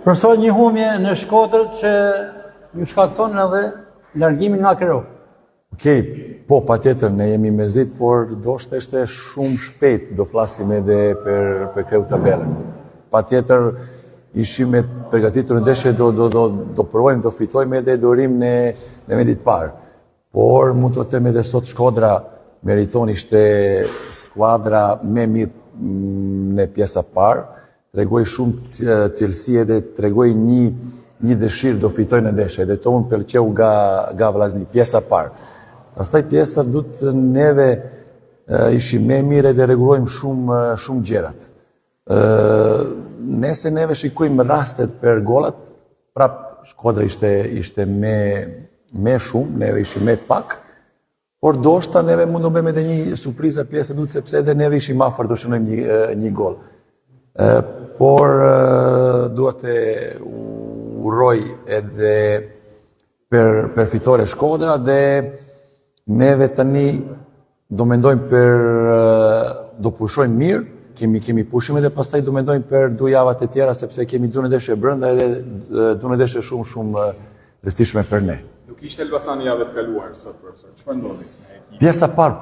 Profesor, një humje në Shkodër që ju shkakton edhe largimin nga Kreu. Okej, po, patjetër, ne jemi mërzit, por do ishte shumë shpejt do flasim edhe për Kreu tabelet. Patjetër, ishim me përgatitur në ndeshje, do provojmë, do fitojmë edhe dorim në vendit parë. Por mund të them edhe sot Shkodra meriton ishte skuadra me mirë në pjesa parë, tregoi shumë cilësi edhe tregoi një dëshirë do fitoj në ndeshje, edhe to unë pëlqeu nga Vllazni, pjesa parë. Pastaj pjesa neve ishim me mirë edhe rregullojmë shumë gjërat. Nëse neve shikojmë rastet për golat, prap Shkodra ishte me shumë, neve ishim me pak, por doshta neve mund të bëjmë edhe një surprizë pjesë duhet sepse edhe neve ishim afër do shënojmë një gol. Por duhet të uroj edhe për fitore Shkodra dhe neve tani do mendojmë do pushojmë mirë, kemi pushim edhe pastaj do mendojmë për 2 javat e tjera sepse kemi 2 ndeshje brenda edhe 2 ndeshje shumë rëndësishme për ne. Nuk ishte Elbasani javët kaluar sot, profesor. Çfarë ndodhi? Pjesa parë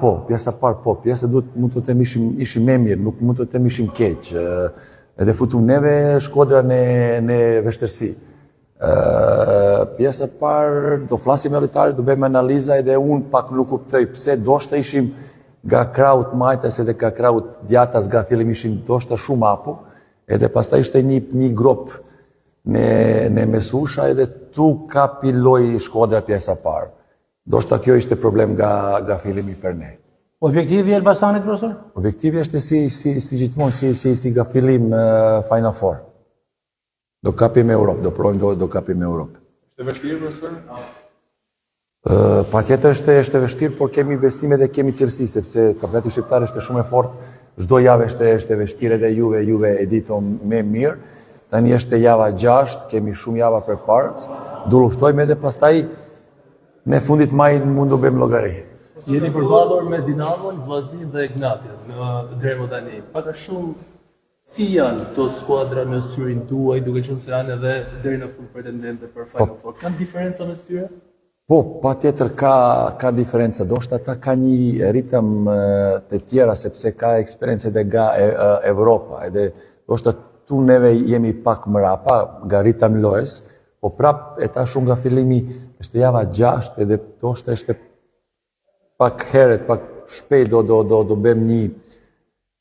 po. Pjesa mund të them ishim me mirë, nuk mund të them ishim keq. Edhe futum neve Shkodra në vështirësi. Pjesa parë do flasim me lojtarët, do bëjmë analiza edhe unë pak nuk kuptoj pse doshta ishim nga kraut majtas edhe ka kraut djatas nga fillim ishim doshta shumë apo, edhe pastaj ishte një grop në mesusha edhe tu kapi loj Shkodra pjesa parë. Doshta kjo ishte problem nga fillimi për ne. Objektivi i Elbasanit, profesor? Objektivi është si gjithmonë, si nga fillim Final Four. Do kapim Europë, do provojmë do kapim Europë. Ishte vështirë, profesor? Patjetër është vështirë, por kemi besim edhe kemi cilësi, sepse kampionati shqiptar është shumë e fortë, çdo javë është vështirë edhe juve e dito me mirë. Tani është java 6, kemi shumë java përpara, do luftojmë edhe pastaj në fundit majit mund të bëjmë llogari. Jeni përballur me Dinamon, Vllaznin dhe Ignatin në Dremo tani. Pak a shumë si janë këto skuadra në syrin tuaj, duke qenë se janë edhe deri në fund pretendente për Final Four. Kanë diferenca mes tyre? Po, patjetër ka diferenca. Doshta ata ka një ritëm të tjera sepse ka eksperiencë edhe nga Evropa, edhe doshta tu neve jemi pak mrapa nga ritëm lojës, po prap e ta shumë nga fillimi është java 6 edhe doshta është pak herët, pak shpejt do bëjmë një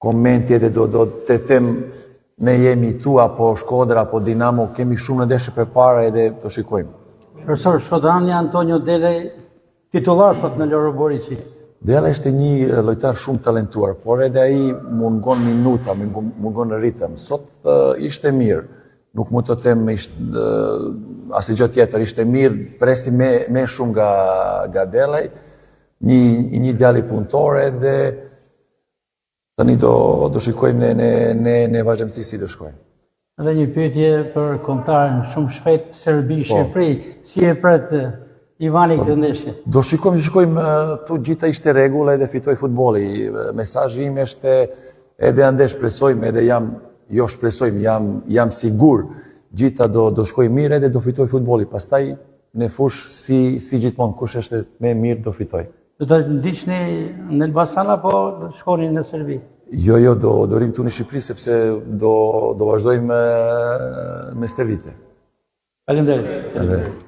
komenti edhe do të them ne jemi tu apo Shkodra apo Dinamo, kemi shumë në ndeshje përpara edhe do shikojmë. Profesor, Shkodrani Antonio Dele titullar sot në Loro Borici. Dele është një lojtar shumë talentuar, por edhe ai mungon minuta, mungon ritëm. Sot ishte mirë, nuk mund të them asnjë gjë tjetër, ishte mirë, presi me shumë nga Dele, një djalë punëtor edhe tani do shikojmë në vazhdimsi si do shkojmë. Edhe një pyetje për kombëtarin shumë shpejt Serbi-Shqipëri, si e pret Ivani këtë ndeshje? Do shikojmë tu gjitha ishte rregull edhe fitoi futbolli. Mesazhi im është edhe ande shpresojmë edhe jam sigur gjitha do shkojë mirë edhe do fitoj futbolli. Pastaj në fush si gjithmonë kush është më mirë do fitoj. Do të ndiqni në Elbasan apo do shkoni në Serbi? Jo, do rim tu në Shqipëri sepse do vazhdojmë me stërvite. Faleminderit.